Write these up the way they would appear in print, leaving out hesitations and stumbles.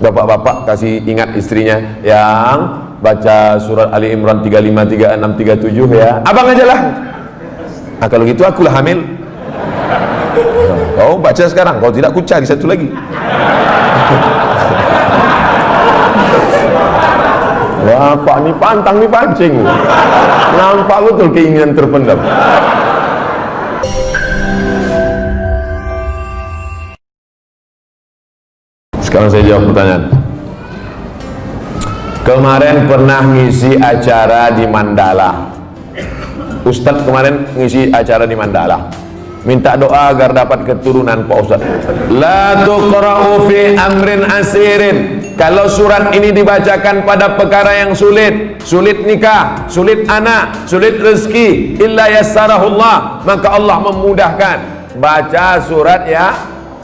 bapak-bapak kasih ingat istrinya yang baca surat Ali Imran 35, 36, 37 ya. Abang aja lah. Nah kalau gitu akulah hamil. Kau baca sekarang, kalau tidak ku cari satu lagi. Bapak ni pantang ni pancing. Nampak betul keinginan terpendam. Sekarang saya jawab pertanyaan. Kemarin pernah ngisi acara di Mandala. Ustadz kemarin ngisi acara di Mandala, minta doa agar dapat keturunan Pak Ustadz. La tuqra'u fi amrin asirin. Kalau surat ini dibacakan pada perkara yang sulit, sulit nikah, sulit anak, sulit rezeki, illa yassarahullah, maka Allah memudahkan. Baca surat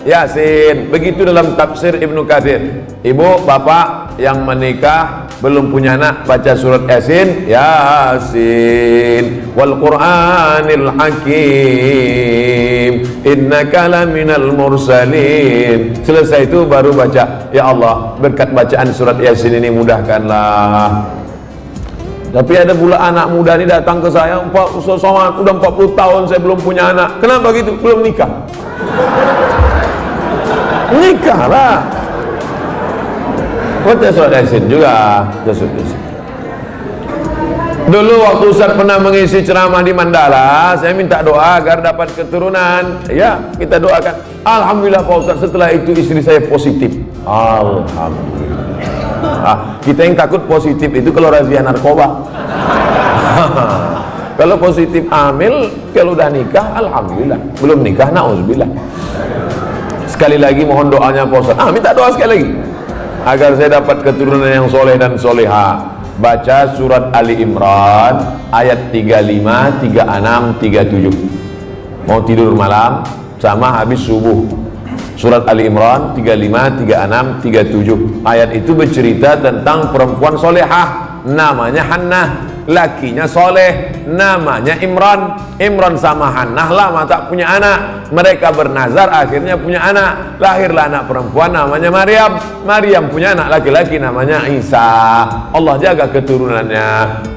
Yasin. Begitu dalam tafsir Ibnu Katsir. Ibu, bapak yang menikah belum punya anak, baca surat Yasin. Yasin wal Qur'anil Hakim innaka laminal mursalin. Selesai itu baru baca, ya Allah, berkat bacaan surat Yasin ini mudahkanlah. Tapi ada pula anak muda ini datang ke saya, Pak Ustaz Somad, udah 40 tahun saya belum punya anak. Kenapa gitu? Belum nikah. Nikahlah. Baca surat Yasin juga. Dulu waktu Ustaz pernah mengisi ceramah di Mandala, saya minta doa agar dapat keturunan. Ya, kita doakan. Alhamdulillah Pak Ustaz, setelah itu istri saya positif. Alhamdulillah. Kita yang takut positif itu kalau razia narkoba. Kalau positif hamil, kalau udah nikah, alhamdulillah. Belum nikah, na'udzubillah. Sekali lagi mohon doanya Pak Ustaz. Minta doa sekali lagi agar saya dapat keturunan yang soleh dan soleha. Baca surat Ali Imran ayat 35, 36, 37. Mau tidur malam sama habis subuh. Surat Ali Imran 35, 36, 37. Ayat itu bercerita tentang perempuan solehah, namanya Hannah. Lakinya soleh, namanya Imran. Imran sama Hannah lama tak punya anak. Mereka bernazar, akhirnya punya anak. Lahirlah anak perempuan namanya Maryam. Maryam punya anak laki-laki namanya Isa. Allah jaga keturunannya.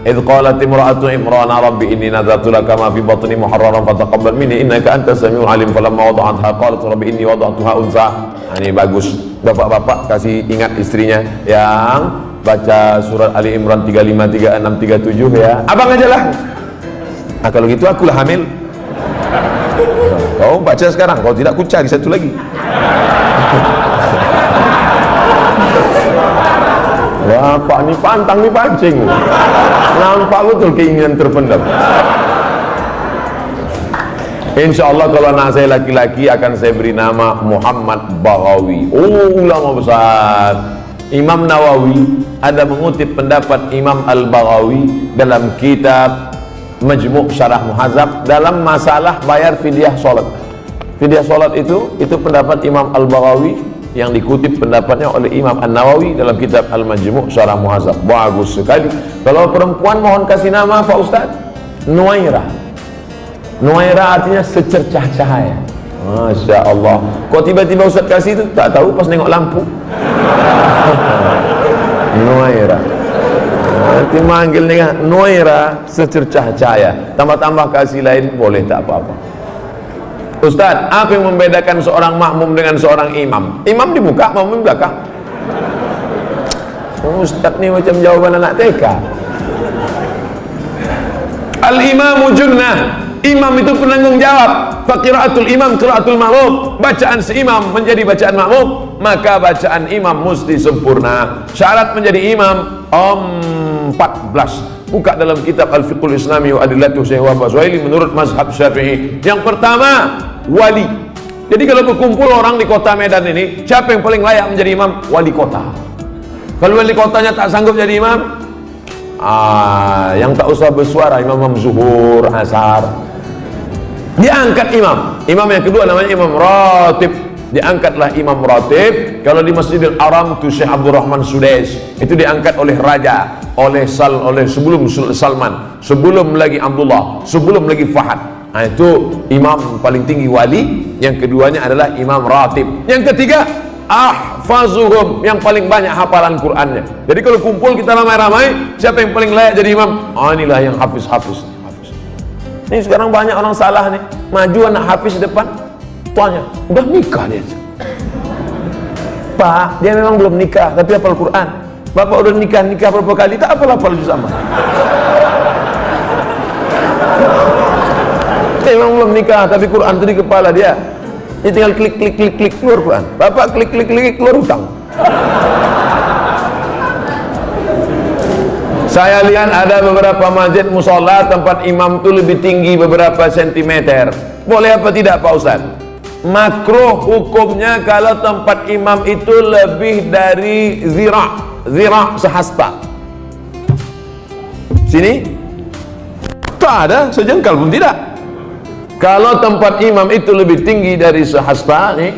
Idz qalat imra'atu Imran rabbi inni nadzartu laka ma fi batni muharraran fataqabbal minni innaka antas samiul alim. Falamma wada'atha qalat rabbi inni wada'tuha unsa. Ini bagus. Bapak-bapak kasih ingat istrinya yang baca surat Ali Imran 35, 36, 37 ya. Abang aja lah. Nah kalau gitu akulah hamil. Kau baca sekarang, kalau tidak ku cari satu lagi. Bapak ni pantang ni pancing. Nampak betul keinginan terpendam. Insya Allah kalau anak saya laki-laki akan saya beri nama Muhammad Baghawi. Ulama besar. Imam Nawawi ada mengutip pendapat Imam Al-Baghawi dalam kitab Majmu' Syarah Muhadzab dalam masalah bayar fidyah sholat. Fidyah sholat itu pendapat Imam Al-Baghawi yang dikutip pendapatnya oleh Imam An-Nawawi dalam kitab Al-Majmu' Syarah Muhadzab. Bagus sekali. Kalau perempuan mohon kasih nama Pak Ustaz Nuaira. Nuaira artinya secercah cahaya. Masya Allah. Kok tiba-tiba Ustaz kasih itu? Tak tahu, pas nengok lampu. Nuaira. Nanti manggil nih Nuaira secercah cahaya. Tambah-tambah kasih lain boleh, tak apa-apa. Ustaz, apa yang membedakan seorang makmum dengan seorang imam? Imam di muka, makmum di belakang. Ustaz nih macam jawaban anak TK. Al-imamu junnah. Imam itu penanggung jawab. Faqiraatul imam qiraatul makmum. Bacaan seimam menjadi bacaan makmum, maka bacaan imam mesti sempurna. Syarat menjadi imam 14. Buka dalam kitab Al-Fiqhul Islami wa Adillatuh Syekh Wahab Zuhaili menurut mazhab Syafi'i. Yang pertama, wali. Jadi kalau berkumpul orang di kota Medan ini, siapa yang paling layak menjadi imam? Wali kota. Kalau wali kotanya tak sanggup jadi imam, yang tak usah bersuara, imam zuhur, asar, diangkat imam. Imam yang kedua namanya imam ratib. Diangkatlah imam ratib. Kalau di Masjidil Haram itu Syekh Abdurrahman Sudais, itu diangkat oleh raja, oleh sebelum Salman, sebelum lagi Abdullah, sebelum lagi Fahad. Nah, itu imam paling tinggi wali. Yang keduanya adalah imam ratib. Yang ketiga ahfazuhum, yang paling banyak hafalan Qur'annya. Jadi kalau kumpul kita ramai-ramai, siapa yang paling layak jadi imam? Inilah yang hafiz. Ini sekarang banyak orang salah nih, maju anak hafiz depan, tuanya udah nikah dia. Pak, dia memang belum nikah tapi hafal Quran. Bapak udah nikah berapa kali, tak hafal juz amma. Dia memang belum nikah tapi Quran itu di kepala dia. Dia tinggal klik keluar Quran. Bapak klik keluar hutang. Saya lihat ada beberapa masjid musola tempat imam itu lebih tinggi beberapa sentimeter. Boleh apa tidak Pak Ustaz? Makruh hukumnya kalau tempat imam itu lebih dari zira' sehasta. Sini tak ada sejengkal pun tidak. Kalau tempat imam itu lebih tinggi dari sehasta nih,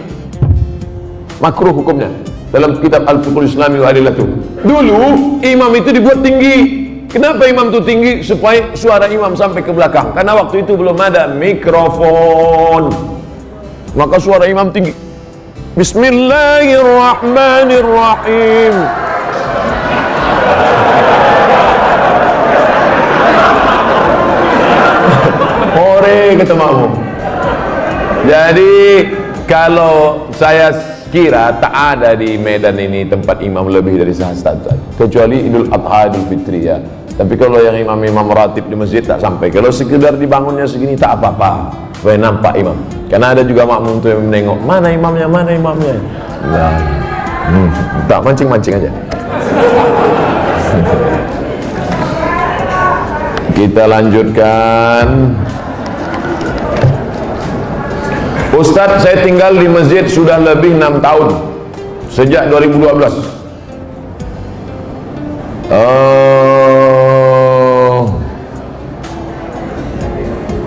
makruh hukumnya. Dalam kitab Al-Fiqhul Islami wa Adillatuh. Dulu imam itu dibuat tinggi. Kenapa imam itu tinggi? Supaya suara imam sampai ke belakang. Karena waktu itu belum ada mikrofon. Maka suara imam tinggi. Bismillahirrahmanirrahim. Ore kata makmum. Jadi kalau saya kira tak ada di Medan ini tempat imam lebih dari sehasta, kecuali Idul Adha, Idul Fitri ya. Tapi kalau yang imam ratib di masjid tak sampai. Kalau sekedar dibangunnya segini tak apa-apa, supaya nampak imam. Karena ada juga makmum tuh yang menengok, mana imamnya. Nah, tak mancing aja. Kita lanjutkan. Ustadz, saya tinggal di masjid sudah lebih 6 tahun, sejak 2012.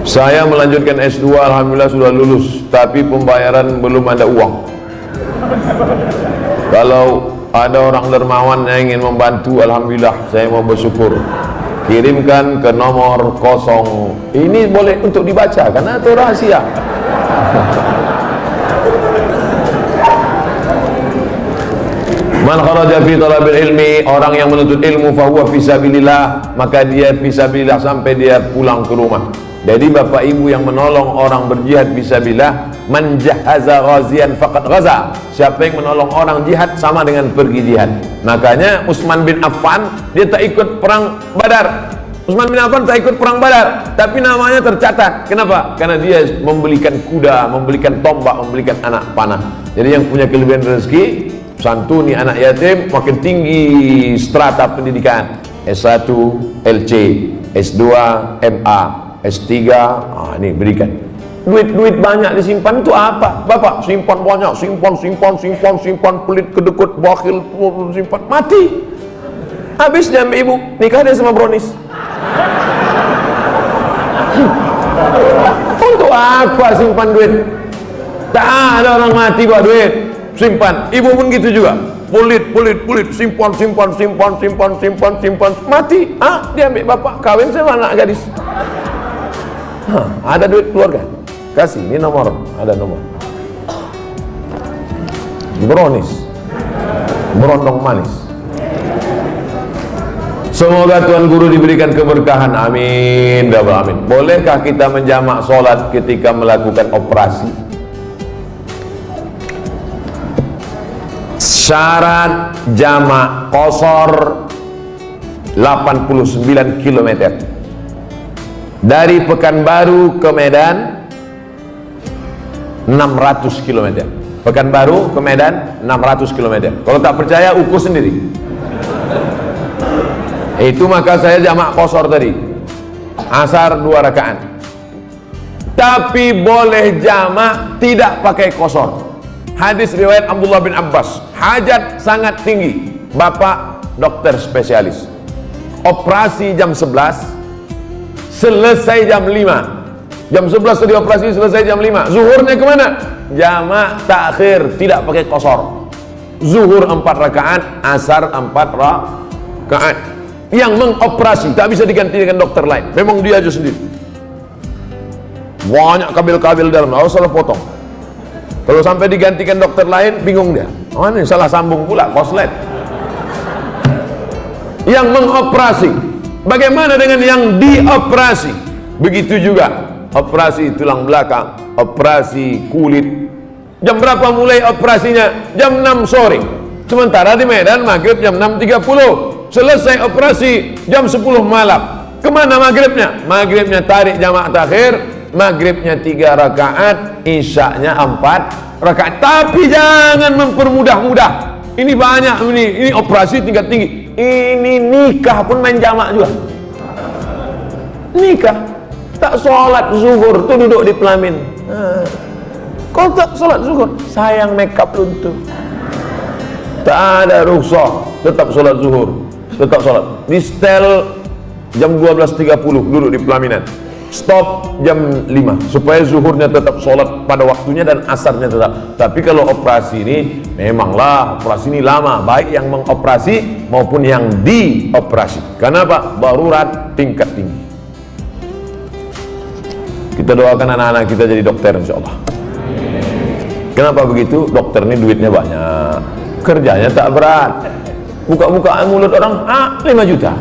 Saya melanjutkan S2, alhamdulillah sudah lulus, tapi pembayaran belum ada uang. Kalau ada orang dermawan yang ingin membantu, alhamdulillah saya mau bersyukur. Kirimkan ke nomor 0. Ini boleh untuk dibaca karena itu rahasia. Man kharaja fi talabil ilmi, orang yang menuntut ilmu fahuwa fisabilillah, maka dia fisabilillah sampai dia pulang ke rumah. Jadi bapak ibu yang menolong orang berjihad fisabilillah, man jahaza ghazian faqad ghaza, siapa yang menolong orang jihad sama dengan pergi jihad. Makanya Utsman bin Affan dia tak ikut perang Badar. Utsman bin Affan tak ikut perang Badar, tapi namanya tercatat. Kenapa? Karena dia membelikan kuda, membelikan tombak, membelikan anak panah. Jadi yang punya kelebihan rezeki, santuni anak yatim, makin tinggi strata pendidikan. S1, LC, S2, MA, S3, ini berikan. Duit banyak disimpan itu apa? Bapak simpan banyak, simpan, pelit, kedekut, bakhil, simpan, mati. Habis dia ambil ibu, nikah dia sama Bronis. Untuk apa simpan duit? Tak ada orang mati buat duit, simpan. Ibu pun gitu juga, pelit, simpan, mati. Dia ambil bapak, kawin sama anak gadis. Ada duit keluarga, kasih, ini nomor, ada nomor. Bronis, berondong manis. Semoga Tuan Guru diberikan keberkahan, amin. Amin. Bolehkah kita menjamak sholat ketika melakukan operasi? Syarat jamak qashar 89 km dari Pekanbaru ke Medan, 600 km. Pekanbaru ke Medan 600 km. Kalau tak percaya ukur sendiri. Itu maka saya jamak qashar tadi, asar 2 rakaat. Tapi boleh jamak tidak pakai qashar. Hadis riwayat Abdullah bin Abbas, hajat sangat tinggi, bapak dokter spesialis, operasi jam 11, selesai jam 5. Jam 11 tadi operasi, selesai jam 5. Zuhurnya kemana? Jamak takhir, tidak pakai qashar. Zuhur 4 rakaat, asar 4 rakaat. Yang mengoperasi tak bisa diganti dengan dokter lain, memang dia aja sendiri. Banyak kabel-kabel dalam, harus salah potong. Kalau sampai digantikan dokter lain, bingung dia. Oh, ini salah sambung pula, koslet. Yang mengoperasi, bagaimana dengan yang dioperasi? Begitu juga operasi tulang belakang, operasi kulit. Jam berapa mulai operasinya? Jam 6 sore. Sementara di Medan maghrib jam 6.30. Selesai operasi jam 10 malam. Kemana maghribnya? Maghribnya tarik jamaah takhir, maghribnya 3 rakaat, isyaknya 4 rakaat. Tapi jangan mempermudah-mudah. Ini banyak ini operasi tingkat tinggi. Ini nikah pun main jamak juga. Nikah tak sholat zuhur tuh duduk di pelamin. Kau tak sholat zuhur, sayang makeup luntur. Tak ada rukhsah, tetap sholat zuhur, tetap sholat. Di setel jam 12.30 duduk di pelaminan. Stop jam 5 supaya zuhurnya tetap sholat pada waktunya dan asarnya tetap. Tapi kalau operasi ini memanglah operasi ini lama, baik yang mengoperasi maupun yang dioperasi. Kenapa? Darurat tingkat tinggi. Kita doakan anak-anak kita jadi dokter insyaallah. Kenapa begitu? Dokter ini duitnya banyak, kerjanya tak berat. Buka-buka mulut orang, 5 juta.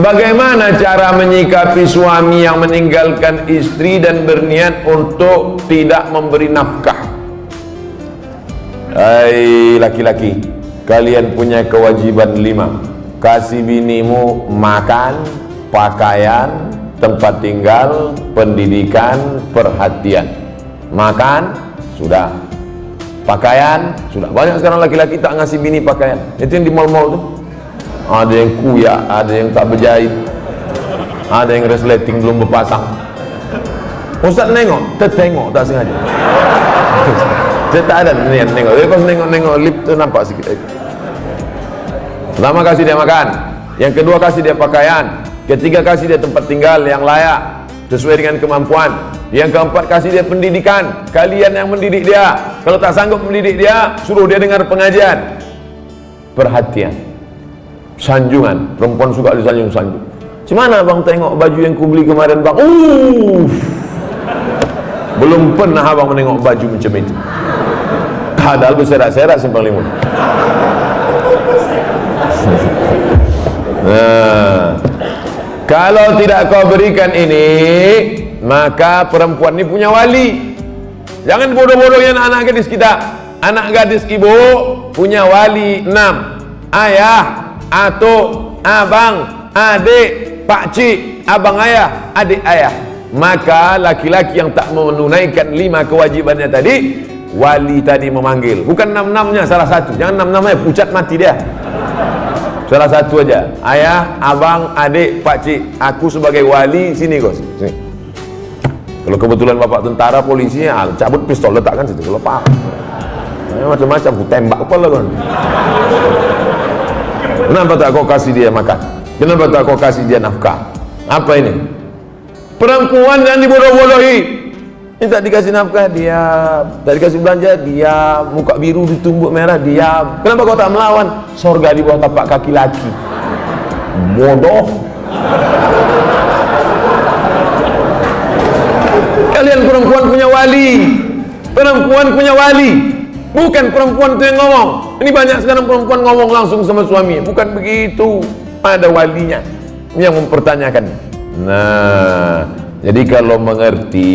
Bagaimana cara menyikapi suami yang meninggalkan istri dan berniat untuk tidak memberi nafkah? Hai laki-laki, kalian punya kewajiban 5. Kasih binimu makan, pakaian, tempat tinggal, pendidikan, perhatian. Makan, sudah. Pakaian, sudah. Banyak sekarang laki-laki tak ngasih bini pakaian. Itu yang di mall-mall tuh. Ada yang kuyak, ada yang tak berjahit, ada yang resleting belum berpasang. Ustaz nengok, tertengok tak sengaja. Saya tak ada niat nengok. Tapi pas nengok lip tu nampak sikit lagi. Pertama kasih dia makan, yang kedua kasih dia pakaian, ketiga kasih dia tempat tinggal yang layak sesuai dengan kemampuan, yang keempat kasih dia pendidikan. Kalian yang mendidik dia, kalau tak sanggup mendidik dia, suruh dia dengar pengajian. Perhatian. Sanjungan, perempuan suka disanjung-sanjung. Gimana bang tengok baju yang ku beli kemarin bang? Belum pernah abang menengok baju macam itu. Padahal berserak-serak simpang limun. Nah, kalau tidak kau berikan ini, maka perempuan ini punya wali. Jangan bodoh-bodohin anak gadis kita. Anak gadis ibu punya wali 6. Ayah, atuk, abang, adik, pakcik, abang ayah, adik ayah. Maka laki-laki yang tak menunaikan 5 kewajibannya tadi, wali tadi memanggil. Bukan 6-6-nya, salah satu. Jangan 6-6-nya, pucat mati dia. Salah satu aja. Ayah, abang, adik, pakcik. Aku sebagai wali, sini kau. Sini. Kalau kebetulan bapak tentara, polisi, cabut pistol letakkan situ. Kalau pak, macam-macam, aku tembak kepala kan. Kenapa tak kau kasih dia makan? Kenapa tak kau kasih dia nafkah? Apa ini? Perempuan yang dibodoh-bodohi. Ini tak dikasih nafkah, diam. Tak dikasih belanja, diam. Muka biru ditumbuk merah, diam. Kenapa kau tak melawan? Sorga di bawah tapak kaki laki. Bodoh. Kalian perempuan punya wali. Perempuan punya wali. Bukan perempuan itu yang ngomong. Ini banyak sekarang perempuan ngomong langsung sama suami. Bukan begitu. Ada walinya yang mempertanyakan. Nah, jadi kalau mengerti,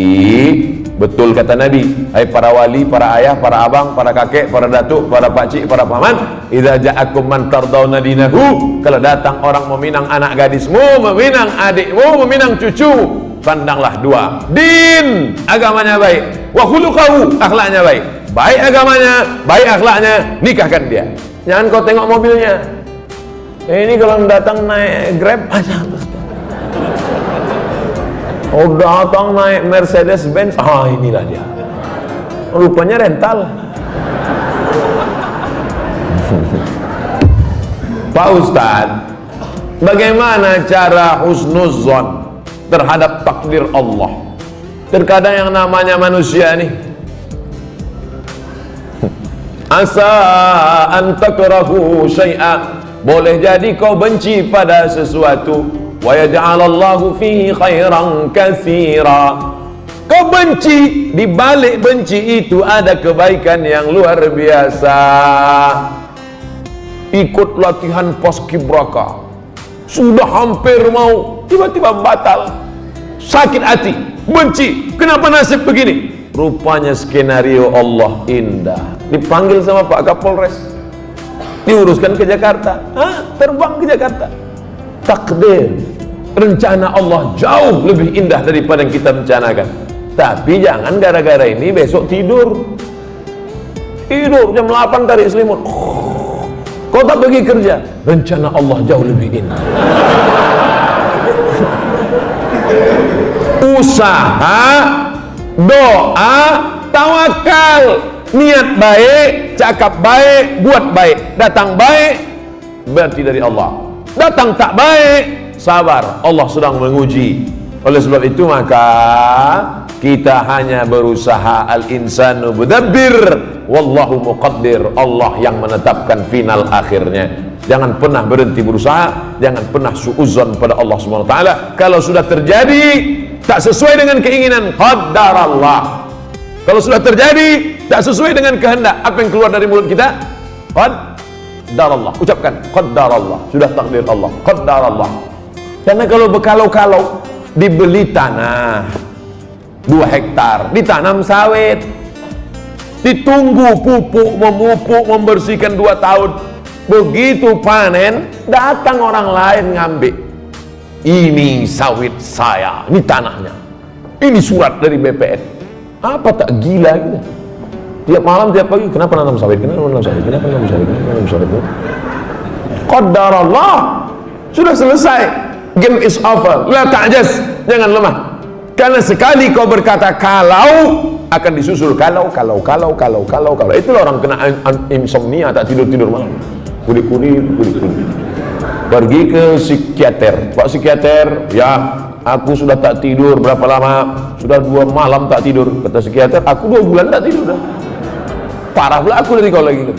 betul kata Nabi, hai para wali, para ayah, para abang, para kakek, para datuk, para pakcik, para paman, idza ja'akum man tardawna dinahu, kalau datang orang meminang anak gadismu, meminang adikmu, meminang cucu, pandanglah 2. Din, agamanya baik, wa khuluquhu, akhlaknya baik. Baik agamanya, baik akhlaknya, nikahkan dia. Jangan kau tengok mobilnya. Ini kalau datang naik Grab aja. Oh datang naik Mercedes Benz, inilah dia. Rupanya rental. Pak Ustadz, bagaimana cara husnuzon terhadap takdir Allah? Terkadang yang namanya manusia nih, asa an takrahu syai'an, boleh jadi kau benci pada sesuatu, wa yaj'alallahu fihi khairan katsira, Kau benci, di balik benci itu ada kebaikan yang luar biasa. Ikut latihan paskibraka, sudah hampir mau, tiba-tiba batal, sakit hati, benci, kenapa nasib begini? Rupanya skenario Allah indah. Dipanggil sama Pak Kapolres, diuruskan ke Jakarta, terbang ke Jakarta. Takdir, rencana Allah jauh lebih indah daripada yang kita rencanakan. Tapi jangan gara-gara ini besok tidur jam 8 tarik selimut, kau tak pergi kerja, rencana Allah jauh lebih indah. Usaha, doa, tawakal, niat baik, cakap baik, buat baik, datang baik berarti dari Allah, datang tak baik, sabar, Allah sedang menguji. Oleh sebab itu maka kita hanya berusaha, al-insanu mudabbir wallahu muqaddir, Allah yang menetapkan final akhirnya. Jangan pernah berhenti berusaha, jangan pernah suudzon pada Allah Subhanahu wa taala. Kalau sudah terjadi tak sesuai dengan keinginan, qaddarallah. Kalau sudah terjadi tak sesuai dengan kehendak, apa yang keluar dari mulut kita? Qaddarallah. Ucapkan qaddarallah, sudah takdir Allah, qaddarallah. Karena kalau berkalau-kalau, dibeli tanah 2 hektar, ditanam sawit, ditunggu pupuk, memupuk, membersihkan 2 tahun, begitu panen datang orang lain ngambil. Ini sawit saya, ini tanahnya, ini surat dari BPN. Apa tak gila gitu? Tiap malam, tiap pagi, kenapa nanam sawit? Kenapa nanam sawit? Kenapa nanam sawit? Kenapa nanam sawit? Qadarullah, sudah selesai. Game is over. La ta'jaz, jangan lemah. Karena sekali kau berkata kalau, akan disusul kalau. Itulah orang kena insomnia, tak tidur malam. Kudik-kudik. Pergi ke psikiater. Pak psikiater, ya aku sudah tak tidur berapa lama? Sudah 2 malam tak tidur. Kata psikiater, aku 2 bulan tak tidur dah. Parah pula aku dari kau lagi.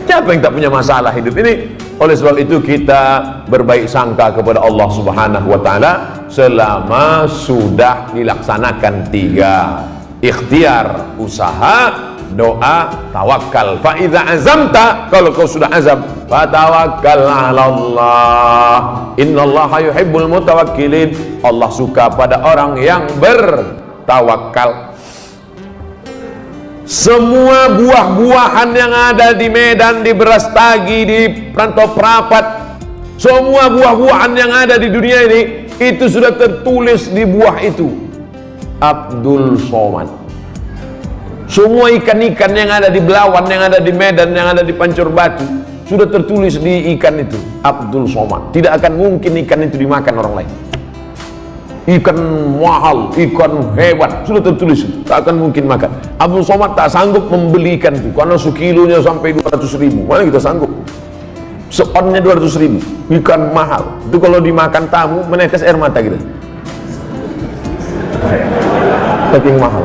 Siapa yang tak punya masalah hidup ini? Oleh sebab itu kita berbaik sangka kepada Allah Subhanahu wa taala selama sudah dilaksanakan 3: ikhtiar, usaha, doa, tawakal. Fa idza azamta, kalau kau sudah azam, fatawakkal 'ala Allah. Innallaha yuhibbul mutawakkilin. Allah suka pada orang yang bertawakal. Semua buah-buahan yang ada di Medan, di Berastagi, di Perantau Perapat, semua buah-buahan yang ada di dunia ini, itu sudah tertulis di buah itu Abdul Somad. Semua ikan-ikan yang ada di Belawan, yang ada di Medan, yang ada di Pancur Batu, sudah tertulis di ikan itu Abdul Somad. Tidak akan mungkin ikan itu dimakan orang lain. Ikan mahal, ikan hebat, sudah tertulis, tak akan mungkin makan. Abdul Somad tak sanggup membeli ikan itu karena sekilonya sampai 200.000. Mana kita sanggup? Seonnya 200.000, ikan mahal itu kalau dimakan tamu menetes air mata kita, saking mahal.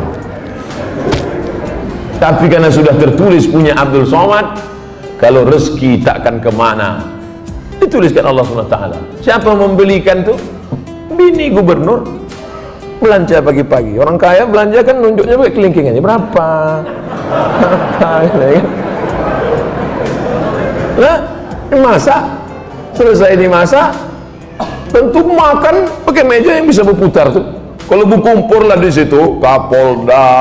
Tapi karena sudah tertulis punya Abdul Somad, kalau rezeki takkan kemana, dituliskan Allah SWT. Siapa membelikan tuh? Bini gubernur belanja pagi-pagi. Orang kaya belanja kan nunjuknya pakai kelingkingannya berapa. Nah, dimasak, selesai dimasak, tentu makan pakai meja yang bisa berputar tuh. Kalau berkumpul lah di situ, Kapolda,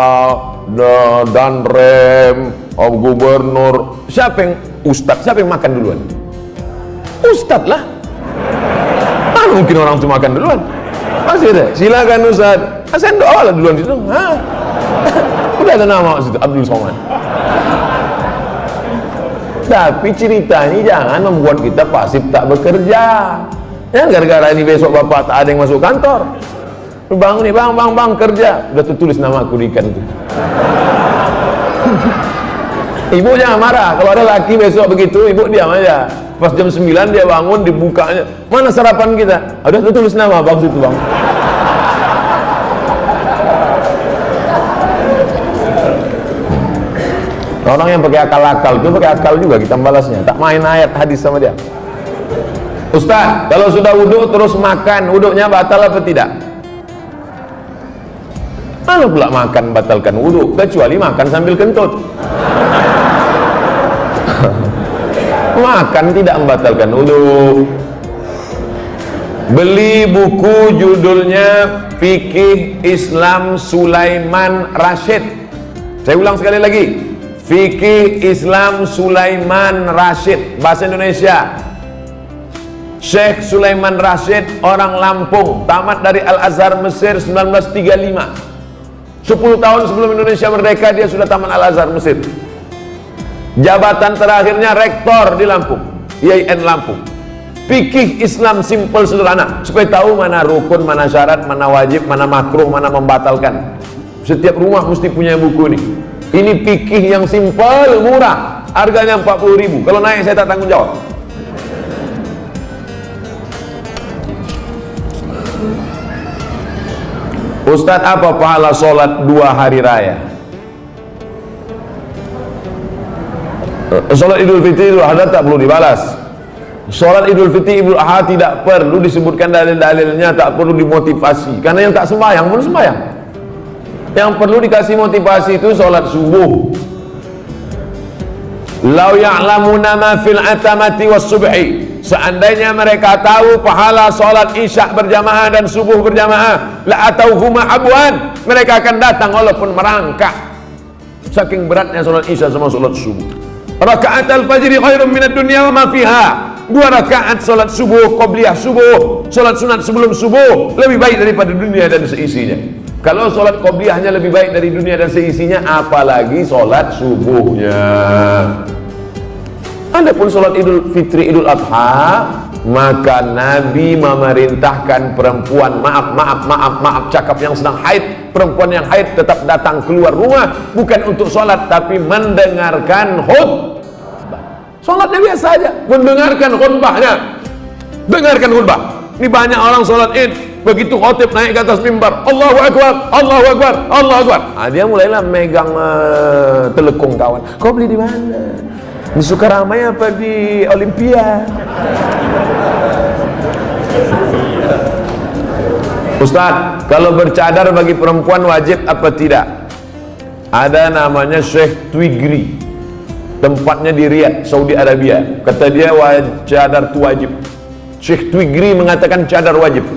Danrem, gubernur, siapa yang ustadz, siapa yang makan duluan? Ustadz lah. Mana mungkin orang itu makan duluan? Masih ada, silakan Ustaz. Saya doa lah duluan di situ. Udah ada nama situ, Abdul Somad. Tapi ceritanya jangan membuat kita pasif tak bekerja. Ya gara-gara ini besok bapak tak ada yang masuk kantor. Bang nih, bang kerja. Udah tertulis nama aku di ikan itu. Ibu jangan marah. Kalau ada laki besok begitu, ibu diam aja. Pas jam 9 dia bangun, dibukanya, mana sarapan kita? Udah tertulis nama bang situ bang. Orang yang pakai akal-akal itu pakai akal juga kita balasnya. Tak main ayat hadis sama dia. Ustaz, kalau sudah wudhu terus makan, wudhunya batal apa tidak? Mana pula makan batalkan wudu, kecuali makan sambil kentut. Makan tidak membatalkan wudu. Beli buku judulnya Fikih Islam Sulaiman Rasyid. Saya ulang sekali lagi, Fikih Islam Sulaiman Rasyid, bahasa Indonesia. Syekh Sulaiman Rasyid, orang Lampung, tamat dari Al-Azhar Mesir 1935. 10 tahun sebelum Indonesia merdeka dia sudah tamat Al-Azhar Mesir. Jabatan terakhirnya rektor di Lampung, IAIN Lampung. Fikih Islam simple sederhana, supaya tahu mana rukun, mana syarat, mana wajib, mana makruh, mana membatalkan. Setiap rumah mesti punya buku ini. Ini fikih yang simple, murah, harganya 40.000. Kalau naik saya tak tanggung jawab. Ustadz, apa pahala sholat 2 hari raya? Sholat Idul Fitri, Idul Adha tak perlu dibalas. Sholat Idul Fitri, Idul Adha tidak perlu disebutkan dalil-dalilnya, tak perlu dimotivasi. Karena yang tak sembahyang pun sembahyang. Yang perlu dikasih motivasi itu sholat subuh. Lau ya'lamuna ma fil atamati was subhi. Seandainya mereka tahu pahala sholat isya berjamaah dan subuh berjamaah, la atauhuma abwan, mereka akan datang walaupun merangkak. Saking beratnya sholat isya sama sholat subuh. Rakaat al-fajri khairun minad dunya wa ma fiha. 2 rakaat sholat subuh, qobliyah subuh, sholat sunat sebelum subuh lebih baik daripada dunia dan seisinya. Kalau sholat qobliyahnya lebih baik dari dunia dan seisinya, apalagi sholat subuhnya. Adapun sholat Idul Fitri, Idul Adha, maka Nabi memerintahkan perempuan, maaf, cakap yang sedang haid, perempuan yang haid tetap datang keluar rumah, bukan untuk sholat, tapi mendengarkan khutbah. Sholatnya biasa aja, mendengarkan khutbahnya. Dengarkan khutbah. Ini banyak orang sholat id, begitu khotib naik ke atas mimbar, Allahu Akbar, Allahu Akbar, Allahu Akbar. Dia mulailah megang telekung kawan. Kau beli di mana? Di Sukaramai apa di Olimpia? Ustaz, kalau bercadar bagi perempuan wajib apa tidak? Ada namanya Syekh Twigri, tempatnya di Riyadh, Saudi Arabia. Kata dia cadar itu wajib. Syekh Twigri mengatakan cadar wajib.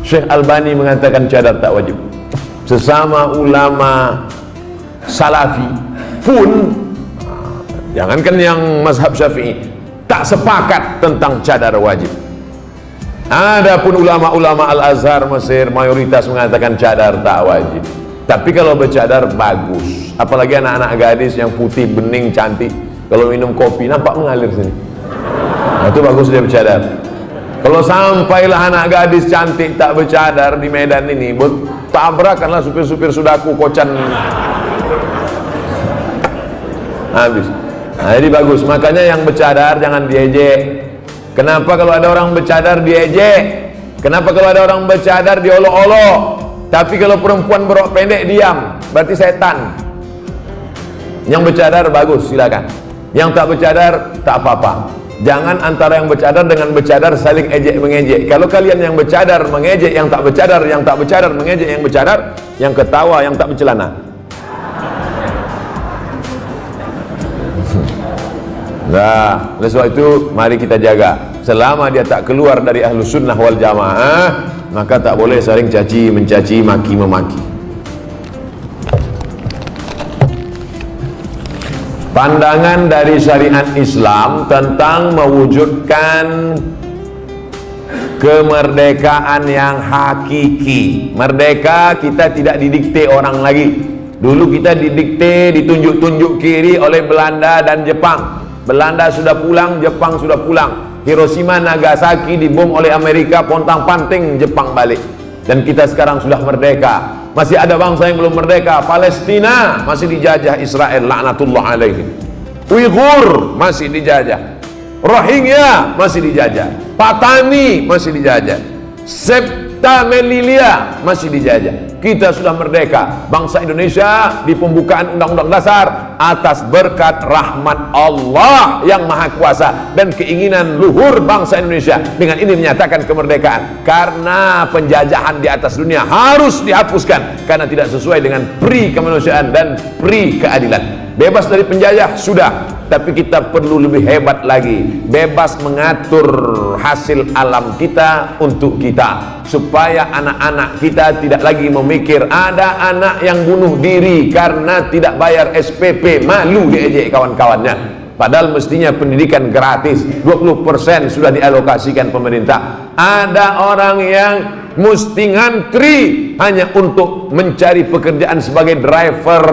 Syekh Albani mengatakan cadar tak wajib. Sesama ulama Salafi pun, jangankan yang mazhab Syafi'i, tak sepakat tentang cadar wajib. Adapun ulama-ulama Al-Azhar Mesir mayoritas mengatakan cadar tak wajib. Tapi kalau bercadar bagus, apalagi anak-anak gadis yang putih, bening, cantik, kalau minum kopi nampak mengalir sini. Nah, itu bagus dia bercadar. Kalau sampailah anak gadis cantik tak bercadar di Medan ini, tabrakanlah supir-supir sudaku kocan habis. Nah, jadi bagus. Makanya yang bercadar jangan diejek. Kenapa kalau ada orang bercadar diejek? Kenapa kalau ada orang bercadar diolok-olok? Tapi kalau perempuan berok pendek diam, berarti setan. Yang bercadar bagus, silakan. Yang tak bercadar tak apa-apa. Jangan antara yang bercadar dengan bercadar saling ejek mengejek. Kalau kalian yang bercadar mengejek yang tak bercadar, yang tak bercadar mengejek yang bercadar, yang ketawa yang tak bercelana. Nah, oleh sebab itu mari kita jaga. Selama dia tak keluar dari Ahlus Sunnah wal Jamaah, maka tak boleh saling caci mencaci, maki memaki. Pandangan dari syariat Islam tentang mewujudkan kemerdekaan yang hakiki. Merdeka kita tidak didikte orang lagi. Dulu kita didikte, ditunjuk-tunjuk kiri oleh Belanda dan Jepang. Belanda sudah pulang, Jepang sudah pulang. Hiroshima, Nagasaki dibom oleh Amerika, pontang-panting Jepang balik. Dan kita sekarang sudah merdeka. Masih ada bangsa yang belum merdeka. Palestina masih dijajah Israel, laknatullah alaihi. Uighur masih dijajah. Rohingya masih dijajah. Patani masih dijajah. Septa Melilia masih dijajah. kita sudah merdeka. Bangsa Indonesia di pembukaan Undang-Undang Dasar atas berkat rahmat Allah yang Maha Kuasa dan keinginan luhur bangsa Indonesia, dengan ini menyatakan kemerdekaan. Karena penjajahan di atas dunia harus dihapuskan karena tidak sesuai dengan pri kemanusiaan dan pri keadilan. Bebas dari penjajah sudah, tapi kita perlu lebih hebat lagi, bebas mengatur hasil alam kita untuk kita, supaya anak-anak kita tidak lagi memikir ada anak yang bunuh diri karena tidak bayar SPP, malu diejek kawan-kawannya. Padahal mestinya pendidikan gratis, 20% sudah dialokasikan pemerintah. Ada orang yang mesti ngantri hanya untuk mencari pekerjaan sebagai driver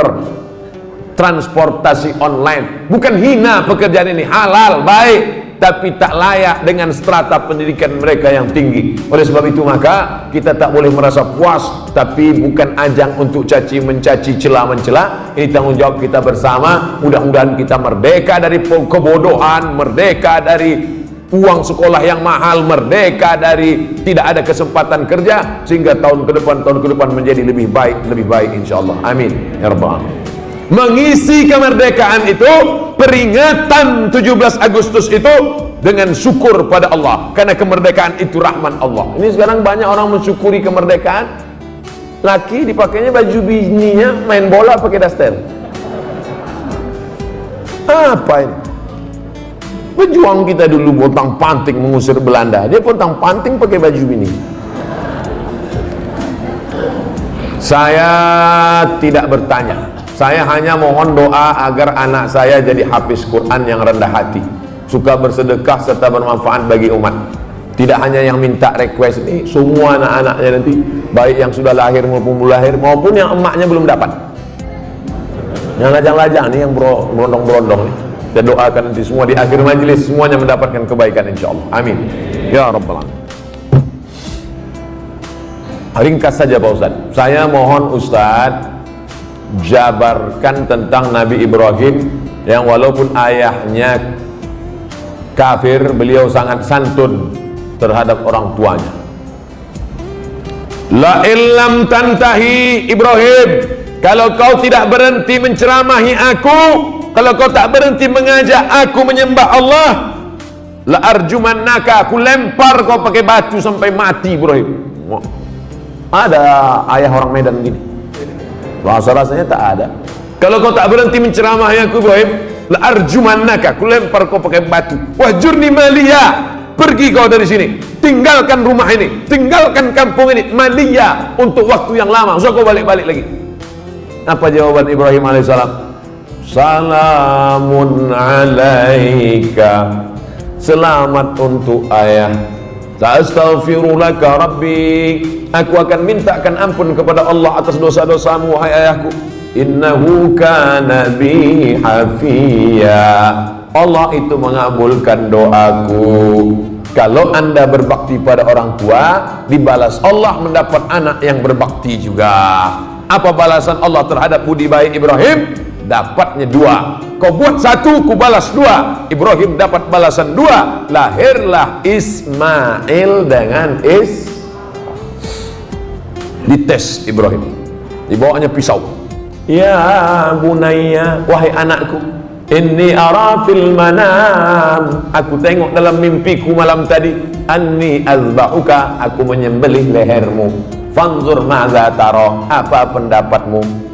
transportasi online. Bukan hina pekerjaan ini, halal, baik, tapi tak layak dengan strata pendidikan mereka yang tinggi. Oleh sebab itu maka kita tak boleh merasa puas, tapi bukan ajang untuk caci mencaci, celah mencela. Ini tanggung jawab kita bersama. Mudah-mudahan kita merdeka dari kebodohan, merdeka dari uang sekolah yang mahal, merdeka dari tidak ada kesempatan kerja, sehingga tahun ke depan menjadi lebih baik insyaallah. Amin ya rabbal alamin. Mengisi kemerdekaan itu, peringatan 17 Agustus itu dengan syukur pada Allah, karena kemerdekaan itu rahmat Allah. Ini sekarang banyak orang mensyukuri kemerdekaan, laki dipakainya baju bininya main bola pakai daster. Apa ini? Pejuang kita dulu pontang panting mengusir Belanda, dia pontang panting pakai baju bini. Saya tidak bertanya, saya hanya mohon doa agar anak saya jadi hafiz Quran yang rendah hati, suka bersedekah serta bermanfaat bagi umat. Tidak hanya yang minta request ini, semua anak-anaknya nanti, baik yang sudah lahir maupun belum lahir, maupun yang emaknya belum dapat, yang lajang-lajang nih, yang berondong-berondong nih, saya doakan nanti semua di akhir majelis semuanya mendapatkan kebaikan insyaallah. Amin ya rabbal alamin. Ringkas saja Pak Ustaz, saya mohon Ustaz jabarkan tentang Nabi Ibrahim yang walaupun ayahnya kafir, beliau sangat santun terhadap orang tuanya. La illam tantahi Ibrahim, kalau kau tidak berhenti menceramahi aku, kalau kau tak berhenti mengajak aku menyembah Allah, la arjumannaka, aku lempar kau pakai batu sampai mati Ibrahim. Ada ayah orang Medan gini, bahasa rasanya tak ada. Kalau kau tak berhenti menceramahi aku Ibrahim, la arjumannaka, aku lempar kau pakai batu. Wahjurni maliya, pergi kau dari sini, tinggalkan rumah ini, tinggalkan kampung ini, maliya, untuk waktu yang lama, usah kau balik-balik lagi. Apa jawaban Ibrahim alaihissalam? Salamun alaika, selamat untuk ayah. Sa'astaghfirulaka rabbi, aku akan mintakan ampun kepada Allah atas dosa-dosamu wahai ayahku. Innahu kana bi hafiya, Allah itu mengabulkan doaku. Kalau anda berbakti pada orang tua, dibalas Allah mendapat anak yang berbakti juga. Apa balasan Allah terhadap budi baik Ibrahim? Dapatnya 2. Kau buat 1, ku balas 2. Ibrahim dapat balasan 2. Lahirlah Ismail dengan dites Ibrahim, dibawanya pisau. Ya bunayya, wahai anakku, inni ara fil manam, aku tengok dalam mimpiku malam tadi, anni azbahuka, aku menyembelih lehermu. Fanzur ma'za tara, apa pendapatmu?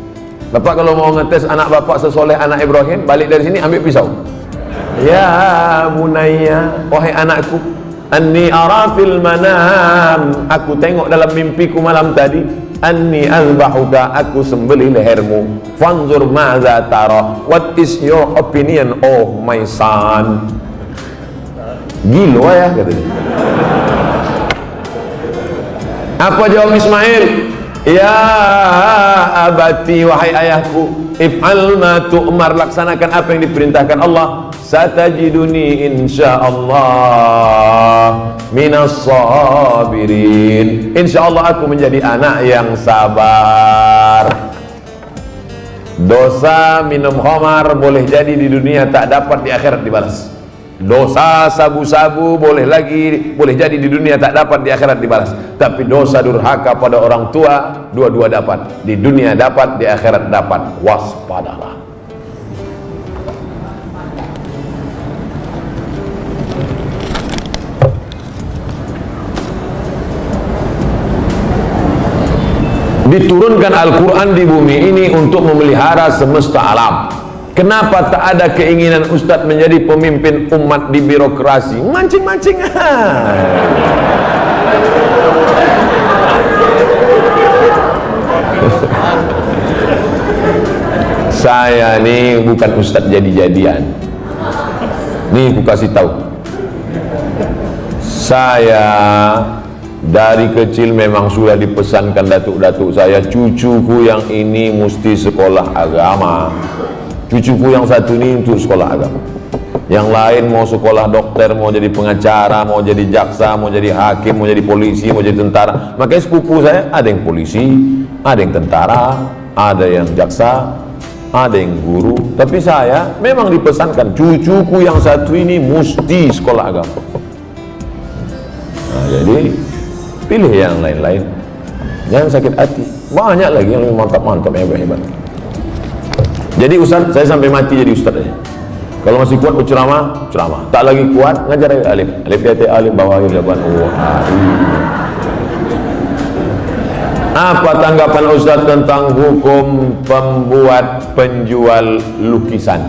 Bapak kalau mau ngetes anak bapak sesoleh anak Ibrahim, balik dari sini ambil pisau. Ya bunayya, wahai anakku, anni ara fil manam, aku tengok dalam mimpiku malam tadi, anni azbahuka, aku sembelih lehermu. Fanzur ma'za tara, what is your opinion oh my son? Gila ya katanya. Apa jawab Ismail? Ya abati, wahai ayahku, if'al ma tu'mar, laksanakan apa yang diperintahkan Allah. Satajiduni insyaallah minas sabirin, insyaallah aku menjadi anak yang sabar. Dosa minum khamar boleh jadi di dunia tak dapat, di akhirat dibalas. Dosa sabu-sabu boleh jadi di dunia tak dapat, di akhirat dibalas. Tapi dosa durhaka pada orang tua, dua-dua dapat. Di dunia dapat, di akhirat dapat. Waspadalah. Diturunkan Al-Quran di bumi ini untuk memelihara semesta alam. Kenapa tak ada keinginan Ustadz menjadi pemimpin umat di birokrasi? Mancing-mancing. Saya nih bukan Ustadz jadi-jadian. Nih aku kasih tahu. Saya dari kecil memang sudah dipesankan datuk-datuk saya, cucuku yang ini mesti sekolah agama. Cucuku yang satu ini untuk sekolah agama, yang lain mau sekolah dokter, mau jadi pengacara, mau jadi jaksa, mau jadi hakim, mau jadi polisi, mau jadi tentara. Makanya sepupu saya ada yang polisi, ada yang tentara, ada yang jaksa, ada yang guru. Tapi saya memang dipesankan cucuku yang satu ini mesti sekolah agama. Nah, jadi pilih yang lain-lain, jangan sakit hati. Banyak lagi yang lebih mantap-mantap, hebat-hebat. Jadi Ustaz, saya sampai mati jadi Ustaz aja. Kalau masih kuat berceramah, ceramah. Tak lagi kuat, ngajar alif. Alif yati alif bawah depan. Apa tanggapan Ustaz tentang hukum pembuat penjual lukisan?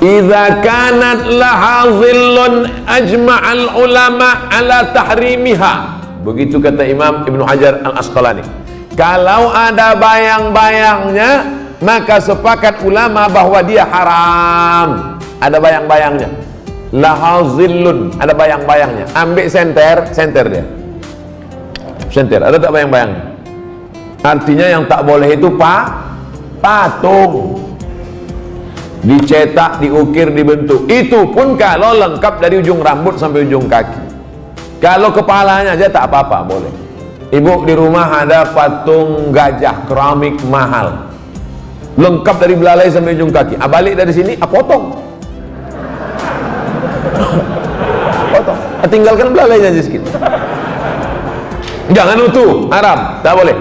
Idza kanat laha dhillun ajma'al ulama ala tahrimiha. Begitu kata Imam Ibnu Hajar Al-Asqalani. Kalau ada bayang-bayangnya, maka sepakat ulama bahwa dia haram. Ada bayang-bayangnya. Laha dhillun, ada bayang-bayangnya. Ambil senter dia. Senter, ada tak bayang-bayangnya? Artinya yang tak boleh itu patung. Dicetak, diukir, dibentuk. Itu pun kalau lengkap dari ujung rambut sampai ujung kaki. Kalau kepalanya aja tak apa-apa, boleh. Ibu di rumah ada patung gajah keramik mahal, lengkap dari belalai sampai ujung kaki. Balik dari sini, potong. Potong. Tinggalkan belalainya aja sedikit. Jangan utuh, haram, tak boleh.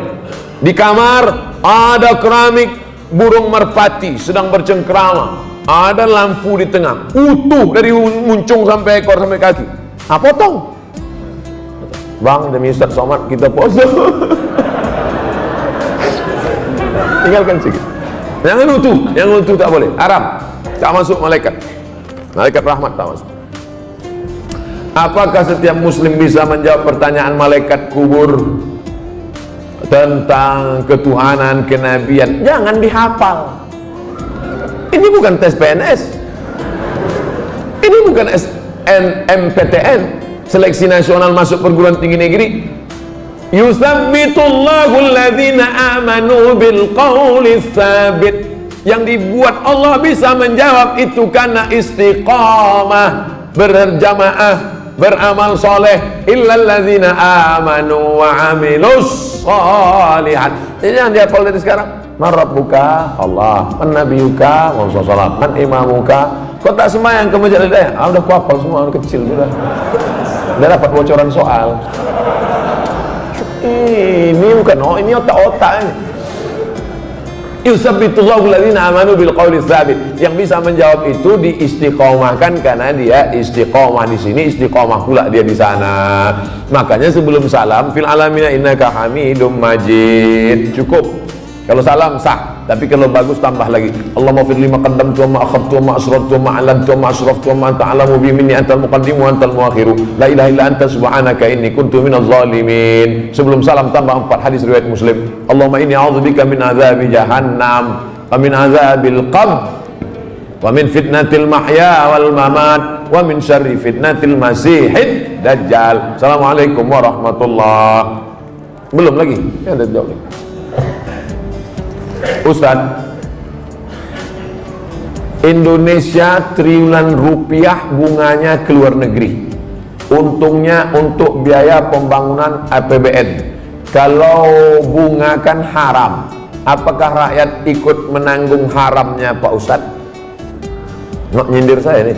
Di kamar ada keramik burung merpati sedang bercengkrama, ada lampu di tengah, utuh dari muncung sampai ekor sampai kaki. Potong. Bang, demi Ustaz Somad kita puasa. Tinggalkan sedikit. Jangan utuh, yang utuh tak boleh, haram. Tak masuk malaikat. Malaikat rahmat tak masuk. Apakah setiap muslim bisa menjawab pertanyaan malaikat kubur tentang ketuhanan, kenabian? Jangan dihafal. Ini bukan tes PNS. Ini bukan SNMPTN, seleksi nasional masuk perguruan tinggi negeri. Yusabbitullahu alladhina amanu bil qawli tsabit. Yang dibuat Allah bisa menjawab itu karena istiqamah, berjamaah, beramal soleh. Illalladzina amanu wa amilus shalihat. Jadi jangan dihafal dari sekarang. Man rabbuka? Allah. Man nabiyuka? Muhammad sallallahu. Man imamuka? Kau tak sembahyang ke masjid Al-Hidayah? Udah ku hafal semua, udah kecil sudah. Udah dapat bocoran soal. Ini bukan ini otak-otak ini. Yusabbitullahu alladhina amanu bil qawli tsabit. Yang bisa menjawab itu diistiqomahkan karena dia istiqomah di sini, istiqomah pula dia di sana. Makanya sebelum salam fil alamina innaka hamidum majid. Cukup. Kalau salam sah, tapi kalau bagus tambah lagi. Allahumma fir lima qaddamtu wa ma akhadtu wa ma asrartu wa ma a'lantu wa ma asraftu wa ma anta a'lamu bi minni antal muqaddimu wa antal muakhiru. La ilaha illa anta subhanaka inni kuntu minaz zalimin. Sebelum salam tambah 4 hadis riwayat Muslim. Allahumma inni a'udzubika min azabi jahannam wa min azabil qabr wa min fitnatil mahya wal mamat wa min syarri fitnatil masihid dajjal. Assalamualaikum warahmatullahi. Belum lagi? Ya ada jawab lagi. Ustaz, Indonesia triliunan rupiah bunganya ke luar negeri, untungnya untuk biaya pembangunan APBN. Kalau bunga kan haram, apakah rakyat ikut menanggung haramnya Pak Ustaz? Nggak nyindir saya nih.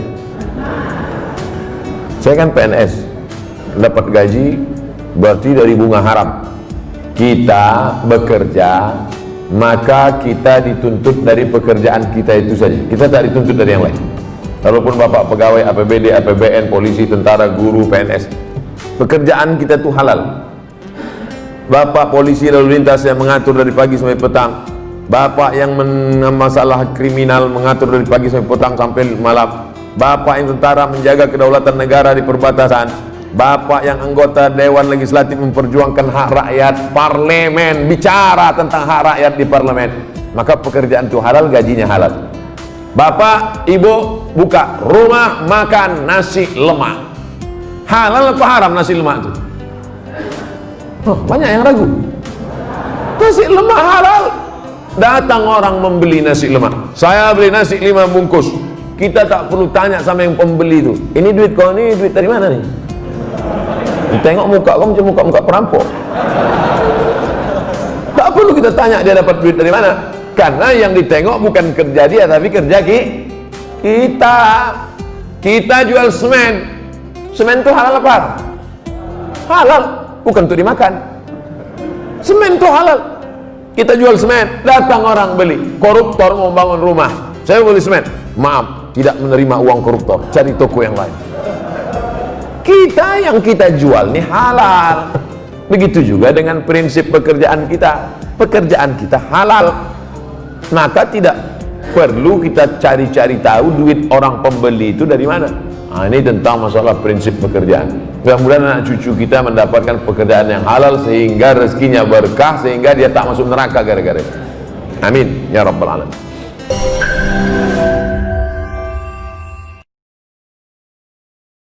Saya kan PNS, dapat gaji berarti dari bunga haram. Kita bekerja, maka kita dituntut dari pekerjaan kita itu saja. Kita tak dituntut dari yang lain. Walaupun bapak pegawai APBD, APBN, polisi, tentara, guru, PNS, pekerjaan kita itu halal. Bapak polisi lalu lintas yang mengatur dari pagi sampai petang, bapak yang masalah kriminal mengatur dari pagi sampai petang sampai malam, bapak yang tentara menjaga kedaulatan negara di perbatasan, bapak yang anggota Dewan Legislatif memperjuangkan hak rakyat, parlemen bicara tentang hak rakyat di parlemen, maka pekerjaan itu halal, gajinya halal. Bapak, ibu buka rumah makan nasi lemak, halal apa haram nasi lemak itu? Oh, banyak yang ragu. Nasi lemak halal. Datang orang membeli nasi lemak, saya beli nasi 5 bungkus. Kita tak perlu tanya sama yang pembeli itu, ini duit kau, ini duit dari mana nih? Tengok muka kau macam muka perampok. Tak perlu kita tanya dia dapat duit dari mana, karena yang ditengok bukan kerja dia tapi kerja kita. Kita jual semen itu halal apa? Halal, bukan untuk dimakan. Semen itu halal. Kita jual semen, datang orang beli, koruptor mau bangun rumah, saya beli semen, maaf, tidak menerima uang koruptor, cari toko yang lain. Kita yang kita jual ini halal. Begitu juga dengan prinsip pekerjaan kita halal, maka tidak perlu kita cari-cari tahu duit orang pembeli itu dari mana. Nah, ini tentang masalah prinsip pekerjaan. Mudah-mudahan anak cucu kita mendapatkan pekerjaan yang halal sehingga rezekinya berkah, sehingga dia tak masuk neraka gara-gara itu. Amin ya rabbal alamin.